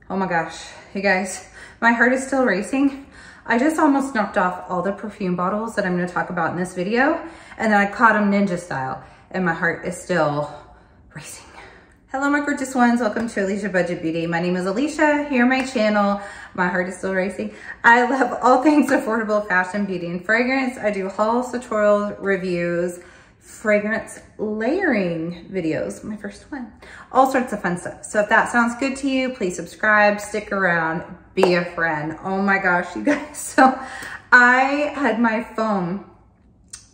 Oh my gosh, you guys, my heart is still racing. I just almost knocked off all the perfume bottles that I'm gonna talk about in this video, and then I caught them ninja style, and my heart is still racing. Hello, my gorgeous ones. Welcome to Aleisha Budget Beauty. My name is Aleisha, here on my channel. My heart is still racing. I love all things affordable fashion, beauty, and fragrance. I do hauls, tutorials, reviews, fragrance layering videos, my first one, all sorts of fun stuff. So if that sounds good to you, please subscribe, stick around, be a friend. Oh my gosh, you guys. So I had my phone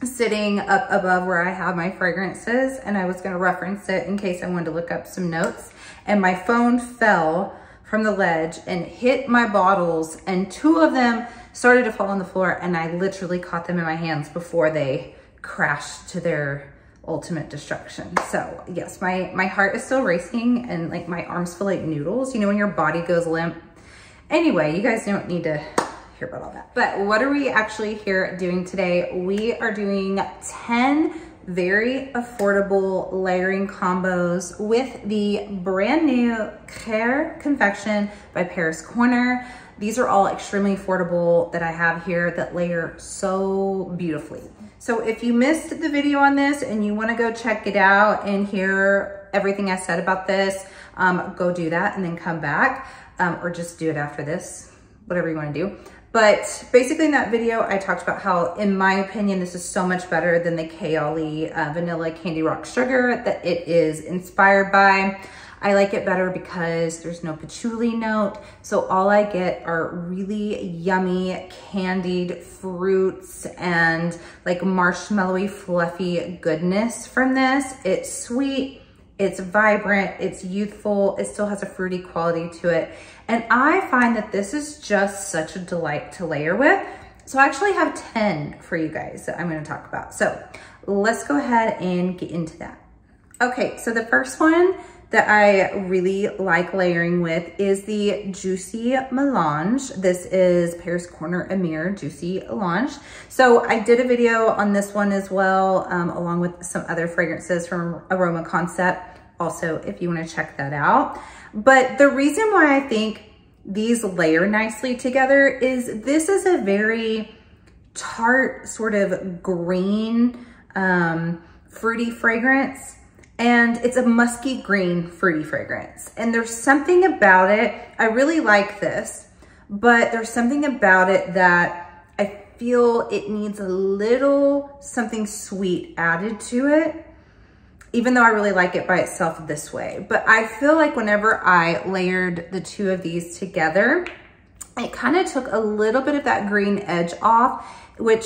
sitting up above where I have my fragrances, and I was gonna reference it in case I wanted to look up some notes, and my phone fell from the ledge and hit my bottles, and two of them started to fall on the floor, and I literally caught them in my hands before they crashed to their ultimate destruction. So yes, my heart is still racing, and like my arms feel like noodles, you know, when your body goes limp. Anyway, you guys don't need to hear about all that. But what are we actually here doing today? We are doing 10 very affordable layering combos with the brand new Khair Confection by Paris Corner. These are all extremely affordable that I have here that layer so beautifully. So if you missed the video on this and you wanna go check it out and hear everything I said about this, go do that and then come back, or just do it after this, whatever you wanna do. But basically in that video, I talked about how, in my opinion, this is so much better than the Khair Vanilla Candy Rock Sugar that it is inspired by. I like it better because there's no patchouli note. So all I get are really yummy candied fruits and like marshmallowy, fluffy goodness from this. It's sweet, it's vibrant, it's youthful, it still has a fruity quality to it. And I find that this is just such a delight to layer with. So I actually have 10 for you guys that I'm gonna talk about. So let's go ahead and get into that. Okay, so the first one that I really like layering with is the Juicy Melange. This is Paris Corner Amir Juicy Melange. So I did a video on this one as well, along with some other fragrances from Aroma Concept. Also, if you wanna check that out. But the reason why I think these layer nicely together is this is a very tart, sort of green, fruity fragrance. And it's a musky green fruity fragrance. And there's something about it, I really like this, but there's something about it that I feel it needs a little something sweet added to it, even though I really like it by itself this way. But I feel like whenever I layered the two of these together, it kind of took a little bit of that green edge off, which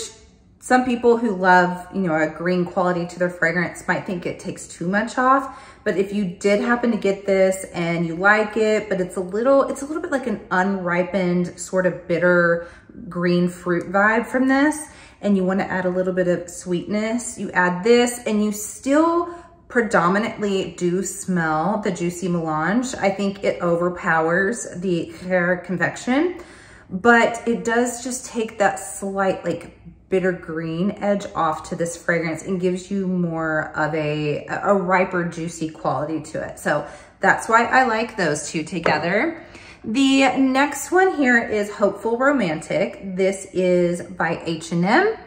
some people who love, you know, a green quality to their fragrance might think it takes too much off. But if you did happen to get this and you like it, but it's a little bit like an unripened sort of bitter green fruit vibe from this, and you want to add a little bit of sweetness, you add this and you still predominantly do smell the Juicy Melange. I think it overpowers the Khair Confection, but it does just take that slight like bitter green edge off to this fragrance and gives you more of a riper, juicy quality to it. So that's why I like those two together. The next one here is Hopeful Romantic. This is by H&M.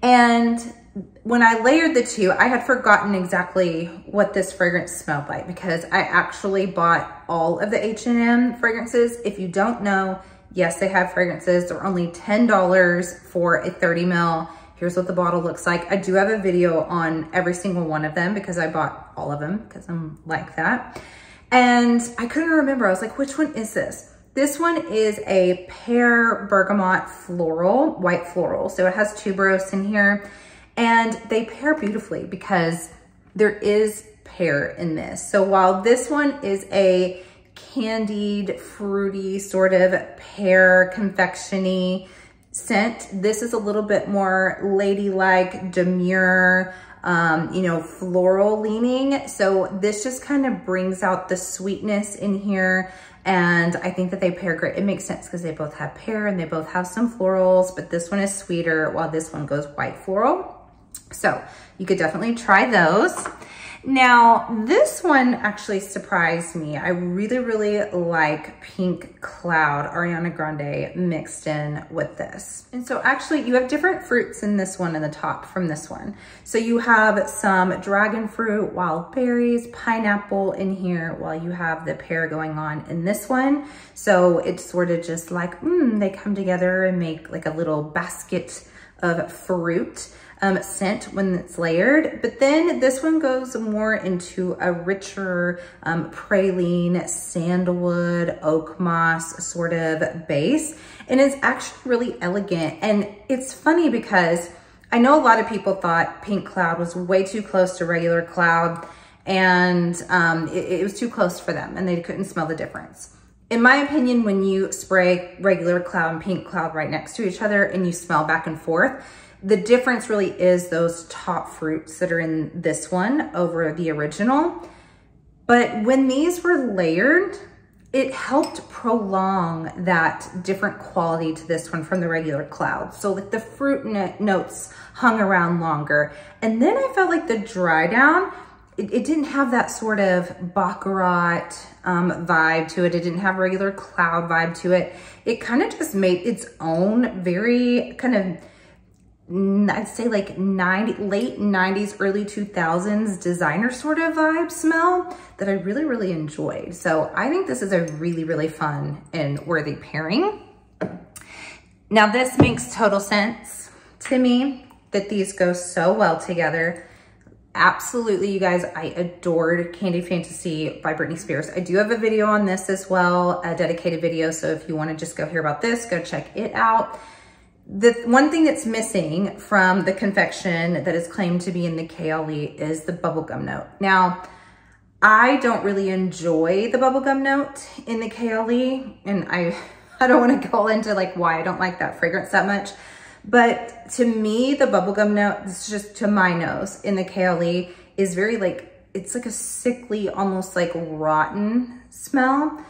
And when I layered the two, I had forgotten exactly what this fragrance smelled like because I actually bought all of the H&M fragrances. If you don't know, yes, they have fragrances. They're only $10 for a 30 ml. Here's what the bottle looks like. I do have a video on every single one of them because I bought all of them because I'm like that. And I couldn't remember. I was like, which one is this? This one is a pear bergamot floral, white floral. So it has tuberose in here, and they pair beautifully because there is pear in this. So while this one is a candied, fruity, sort of pear confection-y scent, this is a little bit more ladylike, demure, you know, floral leaning. So this just kind of brings out the sweetness in here. And I think that they pair great. It makes sense because they both have pear and they both have some florals, but this one is sweeter while this one goes white floral. So you could definitely try those. Now, this one actually surprised me. I really, really like Pink Cloud, Ariana Grande mixed in with this. And so actually you have different fruits in this one in the top from this one. So you have some dragon fruit, wild berries, pineapple in here, while you have the pear going on in this one. So it's sort of just like, they come together and make like a little basket of fruit. Scent when it's layered, but then this one goes more into a richer praline, sandalwood, oak moss sort of base, and it's actually really elegant. And it's funny because I know a lot of people thought Pink Cloud was way too close to regular cloud, and it was too close for them and they couldn't smell the difference. In my opinion, when you spray regular cloud and Pink Cloud right next to each other and you smell back and forth, the difference really is those top fruits that are in this one over the original. But when these were layered, it helped prolong that different quality to this one from the regular cloud. So like the fruit notes hung around longer. And then I felt like the dry down, it didn't have that sort of baccarat vibe to it. It didn't have regular cloud vibe to it. It kind of just made its own very kind of, I'd say like late 90s, early 2000s designer sort of vibe smell that I really, really enjoyed. So I think this is a really, really fun and worthy pairing. Now this makes total sense to me that these go so well together. Absolutely, you guys, I adored Candy Fantasy by Britney Spears. I do have a video on this as well, a dedicated video. So if you want to just go hear about this, go check it out. The one thing that's missing from the Confection that is claimed to be in the KLE is the bubblegum note. Now, I don't really enjoy the bubblegum note in the KLE, and I don't want to go into like why I don't like that fragrance that much. But to me, the bubblegum note, it's just to my nose in the KLE, is very like, it's like a sickly, almost like rotten smell.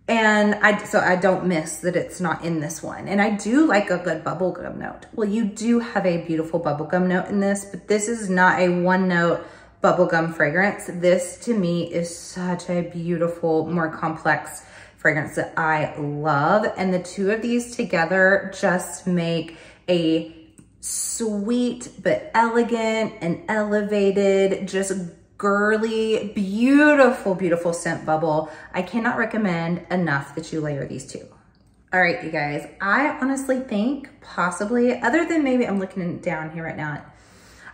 And so I don't miss that it's not in this one. And I do like a good bubblegum note. Well, you do have a beautiful bubblegum note in this, but this is not a one note bubblegum fragrance. This to me is such a beautiful, more complex fragrance that I love. And the two of these together just make a sweet but elegant and elevated, just girly, beautiful, beautiful scent bubble. I cannot recommend enough that you layer these two. All right, you guys, I honestly think possibly, other than maybe I'm looking down here right now,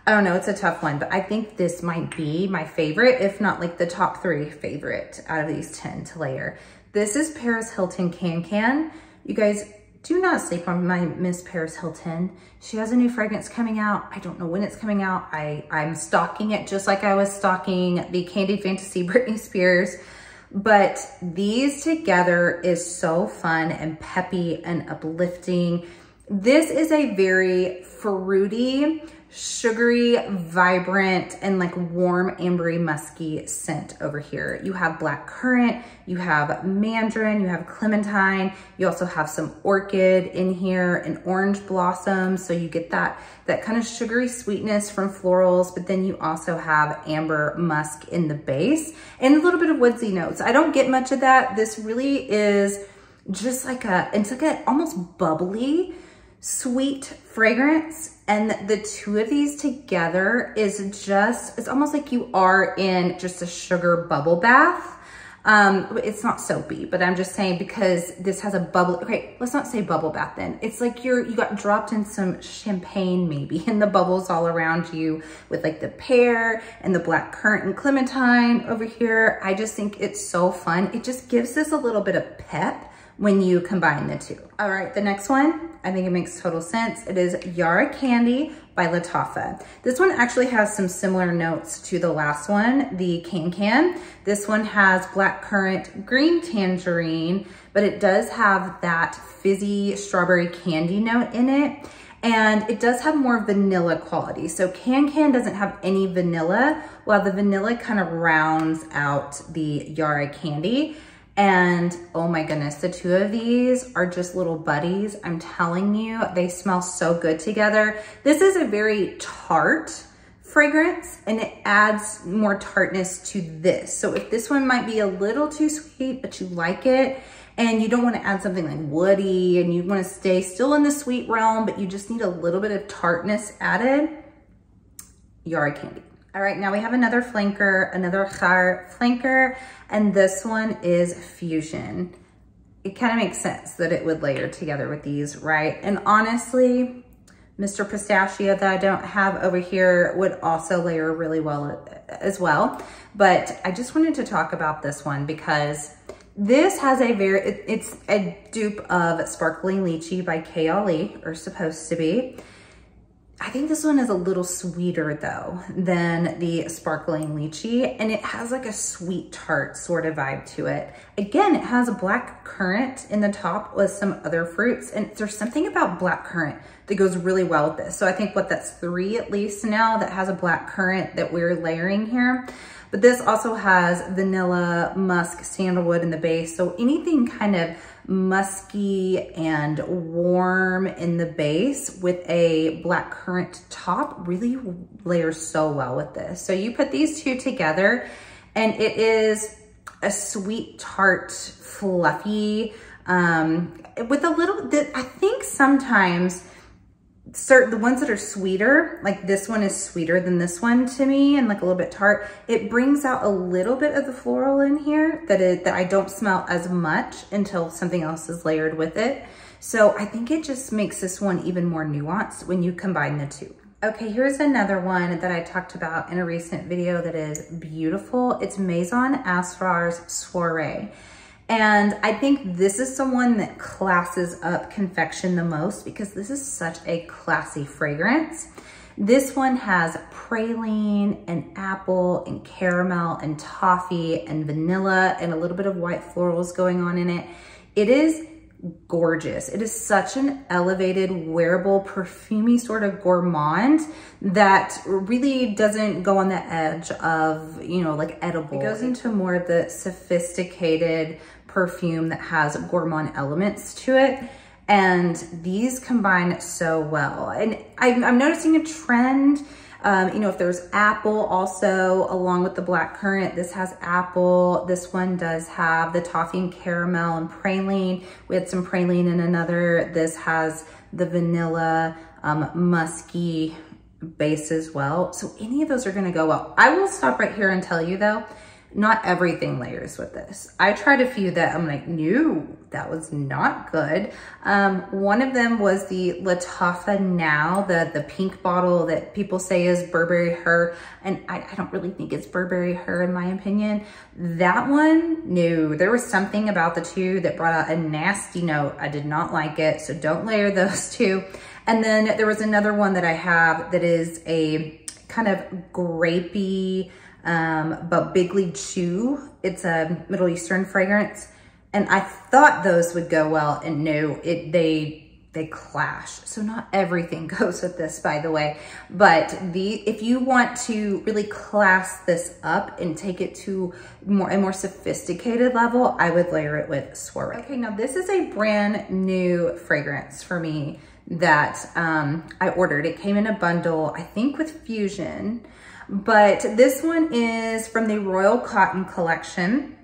I don't know, it's a tough one, but I think this might be my favorite, if not like the top 3 favorite out of these 10 to layer. This is Paris Hilton Can Can. You guys, do not sleep on my Miss Paris Hilton. She has a new fragrance coming out. I don't know when it's coming out. I'm stalking it just like I was stalking the Candy Fantasy Britney Spears. But these together is so fun and peppy and uplifting. This is a very fruity, sugary, vibrant, and like warm, ambery, musky scent over here. You have black currant, you have mandarin, you have clementine, you also have some orchid in here and orange blossom. So you get that kind of sugary sweetness from florals, but then you also have amber musk in the base and a little bit of woodsy notes. I don't get much of that. This really is just like it's like a almost bubbly, sweet fragrance. And the two of these together is just, it's almost like you are in just a sugar bubble bath. It's not soapy, but I'm just saying because this has a bubble. Okay, let's not say bubble bath then. It's like you got dropped in some champagne maybe and the bubbles all around you with like the pear and the black currant and clementine over here. I just think it's so fun. It just gives this a little bit of pep when you combine the two. All right, the next one, I think it makes total sense. It is Yara Candy by Lattafa. This one actually has some similar notes to the last one, the Can Can. This one has black currant, green tangerine, but it does have that fizzy strawberry candy note in it. And it does have more vanilla quality. So Can Can doesn't have any vanilla, while the vanilla kind of rounds out the Yara Candy. And oh my goodness, the two of these are just little buddies. I'm telling you, they smell so good together. This is a very tart fragrance, and it adds more tartness to this. So if this one might be a little too sweet, but you like it, and you don't want to add something like woody, and you want to stay still in the sweet realm, but you just need a little bit of tartness added, Yara Candy. All right, now we have another flanker, another Khair flanker, and this one is Fusion. It kind of makes sense that it would layer together with these, right? And honestly, Mr. Pistachio that I don't have over here would also layer really well as well. But I just wanted to talk about this one because this has a it's a dupe of Sparkling Lychee by Khair, or supposed to be. I think this one is a little sweeter though than the Sparkling Lychee, and it has like a sweet tart sort of vibe to it. Again, it has a black currant in the top with some other fruits, and there's something about black currant that goes really well with this. So I think that's 3 at least now that has a black currant that we're layering here. But this also has vanilla, musk, sandalwood in the base. So anything kind of musky and warm in the base with a black currant top really layers so well with this. So you put these two together and it is a sweet, tart, fluffy, with a little bit, I think sometimes the ones that are sweeter, like this one is sweeter than this one to me and like a little bit tart. It brings out a little bit of the floral in here that I don't smell as much until something else is layered with it. So I think it just makes this one even more nuanced when you combine the two. Okay, here's another one that I talked about in a recent video that is beautiful. It's Maison Asrar's Soiree. And I think this is the one that classes up Confection the most because this is such a classy fragrance. This one has praline and apple and caramel and toffee and vanilla and a little bit of white florals going on in it. It is gorgeous. It is such an elevated, wearable, perfumey sort of gourmand that really doesn't go on the edge of, you know, like edible. It goes into more of the sophisticated perfume that has gourmand elements to it. And these combine so well. And I'm noticing a trend, you know, if there's apple also along with the black currant, this has apple. This one does have the toffee and caramel and praline. We had some praline in another. This has the vanilla, musky base as well. So any of those are gonna go well. I will stop right here and tell you though, not everything layers with this. I tried a few that I'm like, no, that was not good. One of them was the Lattafa Now, the pink bottle that people say is Burberry Her, and I don't really think it's Burberry Her in my opinion. That one, no, there was something about the two that brought out a nasty note. I did not like it, so don't layer those two. And then there was another one that I have that is a kind of grapey, but Big League Chew. It's a Middle Eastern fragrance. And I thought those would go well, and no, they clash. So not everything goes with this, by the way. But if you want to really class this up and take it to a more sophisticated level, I would layer it with Soiree. Okay, now this is a brand new fragrance for me that I ordered. It came in a bundle, I think with Fusion. But this one is from the Royal Cotton collection,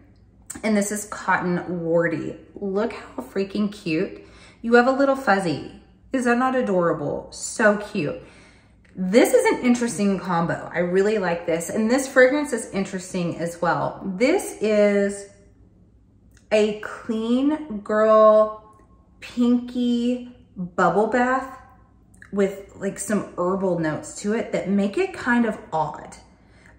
and this is Cotton Warty. Look how freaking cute. You have a little fuzzy. Is that not adorable? So cute. This is an interesting combo. I really like this, and this fragrance is interesting as well. This is a clean girl, pinky bubble bath with like some herbal notes to it that make it kind of odd,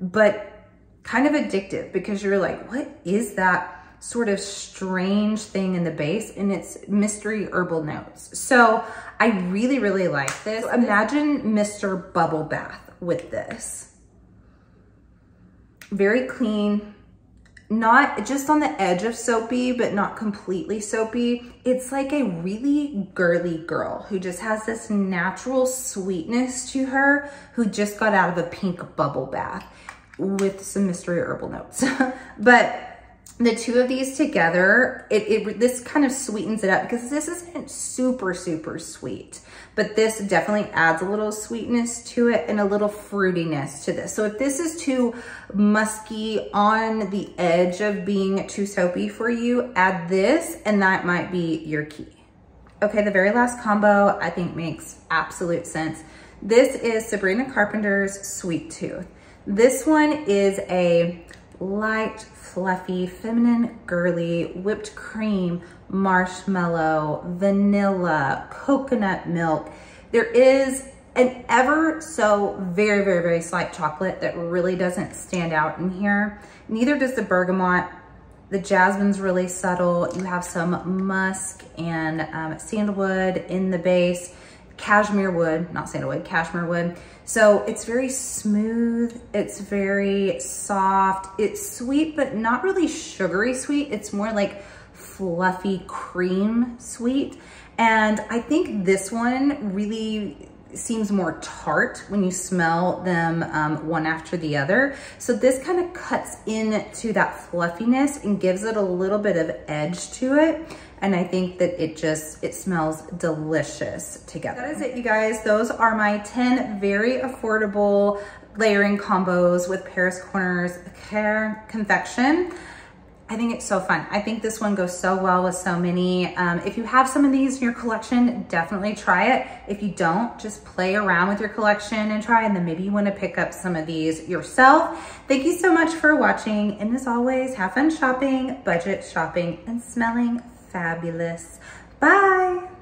but kind of addictive because you're like, what is that sort of strange thing in the base? And it's mystery herbal notes. So I really, really like this. Imagine Mr. Bubble Bath with this. Very clean, not just on the edge of soapy, but not completely soapy. It's like a really girly girl who just has this natural sweetness to her, who just got out of a pink bubble bath with some mystery herbal notes. But the two of these together, this kind of sweetens it up because this isn't super, super sweet, but this definitely adds a little sweetness to it and a little fruitiness to this. So if this is too musky on the edge of being too soapy for you, add this and that might be your key. Okay, the very last combo I think makes absolute sense. This is Sabrina Carpenter's Sweet Tooth. This one is a light, fluffy, feminine, girly, whipped cream, marshmallow, vanilla, coconut milk. There is an ever so very, very, very slight chocolate that really doesn't stand out in here. Neither does the bergamot. The jasmine's really subtle. You have some musk and sandalwood in the base. Cashmere wood, not sandalwood, cashmere wood. So it's very smooth, it's very soft, it's sweet, but not really sugary sweet. It's more like fluffy cream sweet. And I think this one really seems more tart when you smell them one after the other. So this kind of cuts into that fluffiness and gives it a little bit of edge to it. And I think that it smells delicious together. That is it, you guys. Those are my 10 very affordable layering combos with Paris Corner's Khair Confection. I think it's so fun. I think this one goes so well with so many. If you have some of these in your collection, definitely try it. If you don't, just play around with your collection and try, and then maybe you want to pick up some of these yourself. Thank you so much for watching. And as always, have fun shopping, budget shopping, and smelling fabulous. Bye.